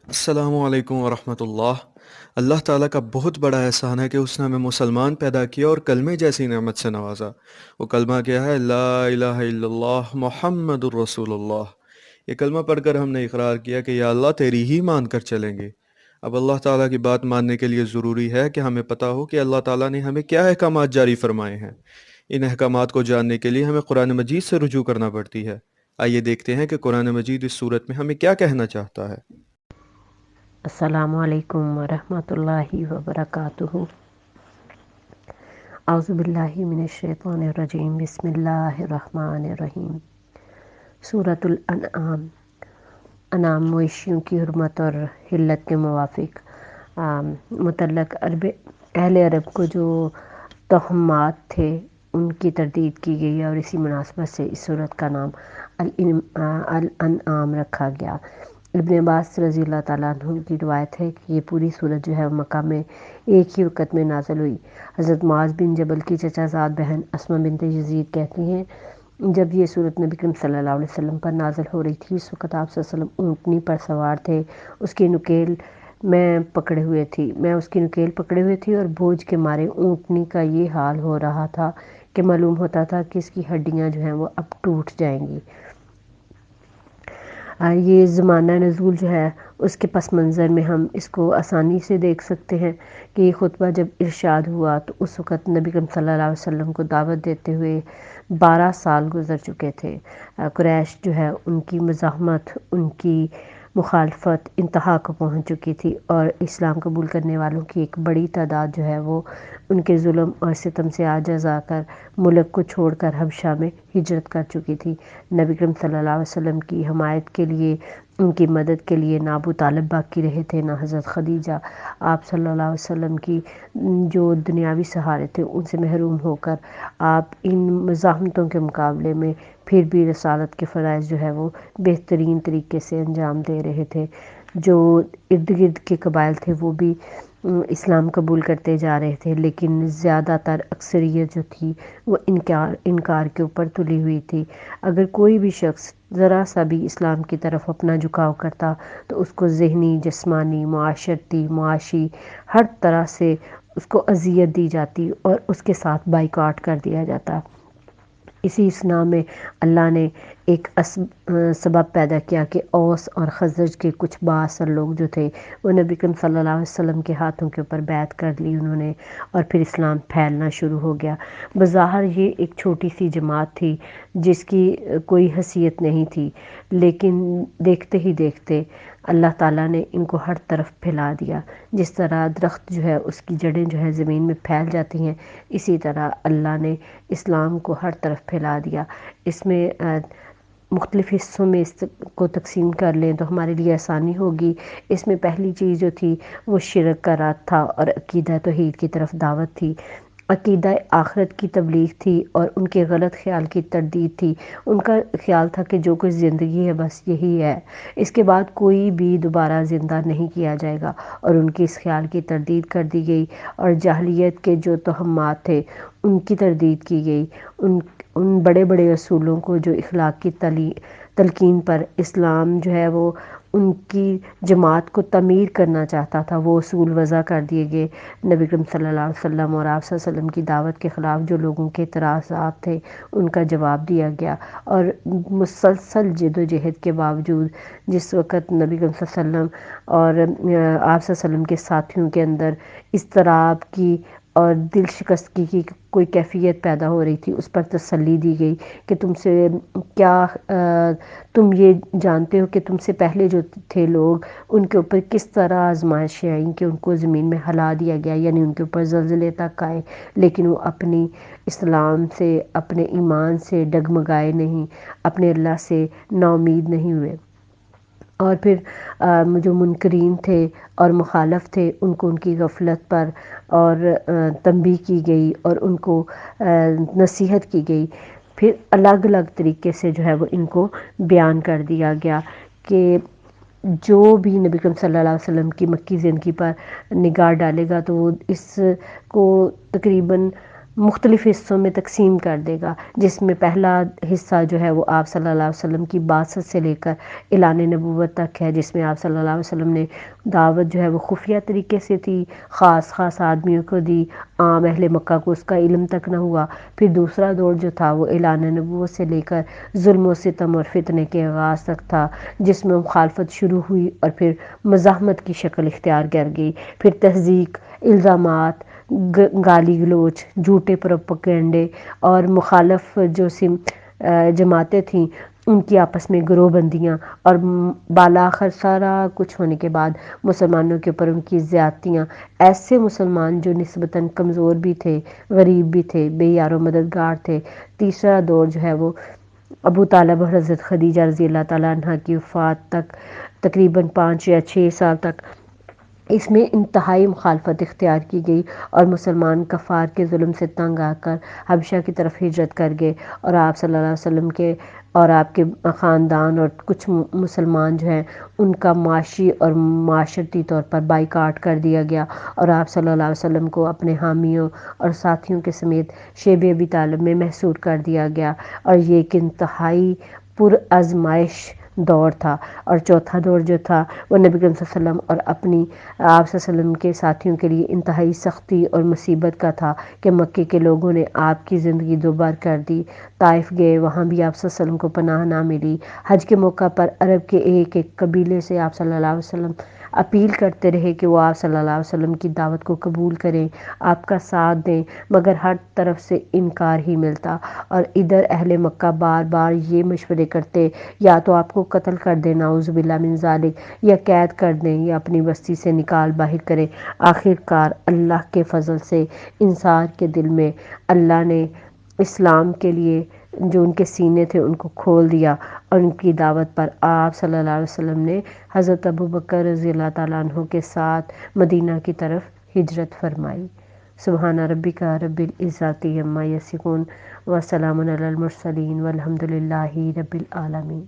السلام علیکم ورحمۃ اللہ۔ اللہ تعالیٰ کا بہت بڑا احسان ہے کہ اس نے ہمیں مسلمان پیدا کیا اور کلمے جیسی نعمت سے نوازا۔ وہ کلمہ کیا ہے؟ لا الہ الا اللہ محمد الرسول اللہ۔ یہ کلمہ پڑھ کر ہم نے اقرار کیا کہ یا اللہ تیری ہی مان کر چلیں گے۔ اب اللہ تعالیٰ کی بات ماننے کے لیے ضروری ہے کہ ہمیں پتہ ہو کہ اللہ تعالیٰ نے ہمیں کیا احکامات جاری فرمائے ہیں۔ ان احکامات کو جاننے کے لیے ہمیں قرآن مجید سے رجوع کرنا پڑتی ہے۔ آئیے دیکھتے ہیں کہ قرآن مجید اس صورت میں ہمیں کیا کہنا چاہتا ہے۔ السلام علیکم ورحمۃ اللہ وبرکاتہ۔ اعوذ باللہ من الشیطان الرجیم، بسم اللہ الرحمن الرحیم۔ سورۃ الانعام۔ انعام مویشیوں کی حرمت اور حلت کے موافق متعلق اہل عرب کو جو توہمات تھے ان کی تردید کی گئی اور اسی مناسبت سے اس سورت کا نام الانعام رکھا گیا۔ ابن عباس رضی اللہ تعالیٰ عنہ کی روایت ہے کہ یہ پوری سورت جو ہے مکہ میں ایک ہی وقت میں نازل ہوئی۔ حضرت معاذ بن جبل کی چچا زاد بہن اسماء بنت یزید کہتی ہیں جب یہ سورت نبی کریم صلی اللہ علیہ وسلم پر نازل ہو رہی تھی اس وقت آپ صلی اللہ علیہ وسلم اونٹنی پر سوار تھے، اس کی نکیل میں اس کی نکیل پکڑے ہوئے تھی اور بوجھ کے مارے اونٹنی کا یہ حال ہو رہا تھا کہ معلوم ہوتا تھا کہ اس کی ہڈیاں جو ہیں وہ اب ٹوٹ جائیں گی۔ یہ زمانہ نزول جو ہے اس کے پس منظر میں ہم اس کو آسانی سے دیکھ سکتے ہیں کہ یہ خطبہ جب ارشاد ہوا تو اس وقت نبی کریم صلی اللہ علیہ وسلم کو دعوت دیتے ہوئے 12 سال گزر چکے تھے۔ قریش جو ہے ان کی مزاحمت، ان کی مخالفت انتہا کو پہنچ چکی تھی اور اسلام قبول کرنے والوں کی ایک بڑی تعداد جو ہے وہ ان کے ظلم اور ستم سے عاجز آ کر ملک کو چھوڑ کر حبشہ میں ہجرت کر چکی تھی۔ نبی کریم صلی اللہ علیہ وسلم کی حمایت کے لیے، ان کی مدد کے لیے نہ ابو طالب باقی رہے تھے نہ حضرت خدیجہ۔ آپ صلی اللہ علیہ وسلم کی جو دنیاوی سہارے تھے ان سے محروم ہو کر آپ ان مزاحمتوں کے مقابلے میں پھر بھی رسالت کے فرائض جو ہے وہ بہترین طریقے سے انجام دے رہے تھے۔ جو ارد گرد کے قبائل تھے وہ بھی اسلام قبول کرتے جا رہے تھے، لیکن زیادہ تر اکثریت جو تھی وہ انکار کے اوپر تلی ہوئی تھی۔ اگر کوئی بھی شخص ذرا سا بھی اسلام کی طرف اپنا جھکاؤ کرتا تو اس کو ذہنی، جسمانی، معاشرتی، معاشی ہر طرح سے اس کو اذیت دی جاتی اور اس کے ساتھ بائیکاٹ کر دیا جاتا۔ اسی اسنا میں اللہ نے ایک سبب پیدا کیا کہ اوس اور خزرج کے کچھ بااثر لوگ جو تھے وہ نبی کریم صلی اللہ علیہ وسلم کے ہاتھوں کے اوپر بیعت کر لی انہوں نے، اور پھر اسلام پھیلنا شروع ہو گیا۔ بظاہر یہ ایک چھوٹی سی جماعت تھی جس کی کوئی حیثیت نہیں تھی، لیکن دیکھتے ہی دیکھتے اللہ تعالیٰ نے ان کو ہر طرف پھیلا دیا۔ جس طرح درخت جو ہے اس کی جڑیں جو ہے زمین میں پھیل جاتی ہیں، اسی طرح اللہ نے اسلام کو ہر طرف پھیلا دیا۔ اس میں مختلف حصوں میں اس کو تقسیم کر لیں تو ہمارے لیے آسانی ہوگی۔ اس میں پہلی چیز جو تھی وہ شرک کا رد تھا اور عقیدہ توحید کی طرف دعوت تھی۔ عقیدہ آخرت کی تبلیغ تھی اور ان کے غلط خیال کی تردید تھی۔ ان کا خیال تھا کہ جو کچھ زندگی ہے بس یہی ہے، اس کے بعد کوئی بھی دوبارہ زندہ نہیں کیا جائے گا، اور ان کی اس خیال کی تردید کر دی گئی اور جاہلیت کے جو توہمات تھے ان کی تردید کی گئی۔ ان بڑے بڑے اصولوں کو جو اخلاق کی تلقین پر اسلام جو ہے وہ ان کی جماعت کو تعمیر کرنا چاہتا تھا، وہ اصول وضع کر دیے گئے۔ نبی کریم صلی اللہ علیہ وسلم اور آپ صلی اللہ علیہ وسلم کی دعوت کے خلاف جو لوگوں کے اعتراضات تھے ان کا جواب دیا گیا، اور مسلسل جد و جہد کے باوجود جس وقت نبی کریم صلی اللہ علیہ وسلم اور آپ صلی اللہ علیہ وسلم کے ساتھیوں کے اندر اضطراب کی اور دل شکستگی کی کوئی کیفیت پیدا ہو رہی تھی، اس پر تسلی دی گئی کہ تم یہ جانتے ہو کہ تم سے پہلے جو تھے لوگ ان کے اوپر کس طرح آزمائشیں آئیں کہ ان کو زمین میں ہلا دیا گیا، یعنی ان کے اوپر زلزلے تک آئے، لیکن وہ اپنی اسلام سے، اپنے ایمان سے ڈگمگائے نہیں، اپنے اللہ سے نا امید نہیں ہوئے۔ اور پھر جو منکرین تھے اور مخالف تھے ان کو ان کی غفلت پر اور تنبیہ کی گئی اور ان کو نصیحت کی گئی۔ پھر الگ الگ طریقے سے جو ہے وہ ان کو بیان کر دیا گیا کہ جو بھی نبی کریم صلی اللہ علیہ وسلم کی مکی زندگی پر نگاہ ڈالے گا تو وہ اس کو تقریباً مختلف حصوں میں تقسیم کر دے گا، جس میں پہلا حصہ جو ہے وہ آپ صلی اللہ علیہ وسلم کی بعثت سے لے کر اعلان نبوت تک ہے، جس میں آپ صلی اللہ علیہ وسلم نے دعوت جو ہے وہ خفیہ طریقے سے تھی، خاص خاص آدمیوں کو دی، عام اہل مکہ کو اس کا علم تک نہ ہوا۔ پھر دوسرا دور جو تھا وہ اعلان نبوت سے لے کر ظلم و ستم اور فتنے کے آغاز تک تھا، جس میں مخالفت شروع ہوئی اور پھر مزاحمت کی شکل اختیار کر گئی، پھر تہذیب، الزامات، گالی گلوچ، جھوٹے پروپیگنڈے اور مخالف جو جماعتیں تھیں ان کی آپس میں گروہ بندیاں، اور بالآخر سارا کچھ ہونے کے بعد مسلمانوں کے اوپر ان کی زیادتیاں، ایسے مسلمان جو نسبتاً کمزور بھی تھے، غریب بھی تھے، بے یار و مددگار تھے۔ تیسرا دور جو ہے وہ ابو طالب اور حضرت خدیجہ رضی اللہ تعالیٰ عنہ کی وفات تک، تقریباً 5 یا 6 سال تک اس میں انتہائی مخالفت اختیار کی گئی، اور مسلمان کفار کے ظلم سے تنگ آ کر حبشہ کی طرف ہجرت کر گئے، اور آپ صلی اللہ علیہ وسلم کے اور آپ کے خاندان اور کچھ مسلمان جو ہیں ان کا معاشی اور معاشرتی طور پر بائیکاٹ کر دیا گیا، اور آپ صلی اللہ علیہ وسلم کو اپنے حامیوں اور ساتھیوں کے سمیت شیب ابی طالب میں محصور کر دیا گیا، اور یہ ایک انتہائی پر آزمائش دور تھا۔ اور چوتھا دور جو تھا وہ نبی کریم صلی اللہ علیہ وسلم اور اپنی آپ صلی اللہ علیہ وسلم کے ساتھیوں کے لیے انتہائی سختی اور مصیبت کا تھا کہ مکے کے لوگوں نے آپ کی زندگی دوبار کر دی، طائف گئے، وہاں بھی آپ صلی اللہ علیہ وسلم کو پناہ نہ ملی، حج کے موقع پر عرب کے ایک ایک قبیلے سے آپ صلی اللہ علیہ وسلم اپیل کرتے رہے کہ وہ آپ صلی اللہ علیہ وسلم کی دعوت کو قبول کریں، آپ کا ساتھ دیں، مگر ہر طرف سے انکار ہی ملتا، اور ادھر اہل مکہ بار بار یہ مشورے کرتے یا تو آپ کو قتل کر دیں نعوذ باللہ من ذالک، یا قید کر دیں، یا اپنی بستی سے نکال باہر کریں۔ آخر کار اللہ کے فضل سے انسان کے دل میں اللہ نے اسلام کے لیے جو ان کے سینے تھے ان کو کھول دیا، اور ان کی دعوت پر آپ صلی اللہ علیہ وسلم نے حضرت ابوبکر رضی اللہ تعالیٰ عنہ کے ساتھ مدینہ کی طرف ہجرت فرمائی۔ سبحان ربک رب العزت عما یصفون وسلام علی المرسلین والحمد للہ رب العالمین۔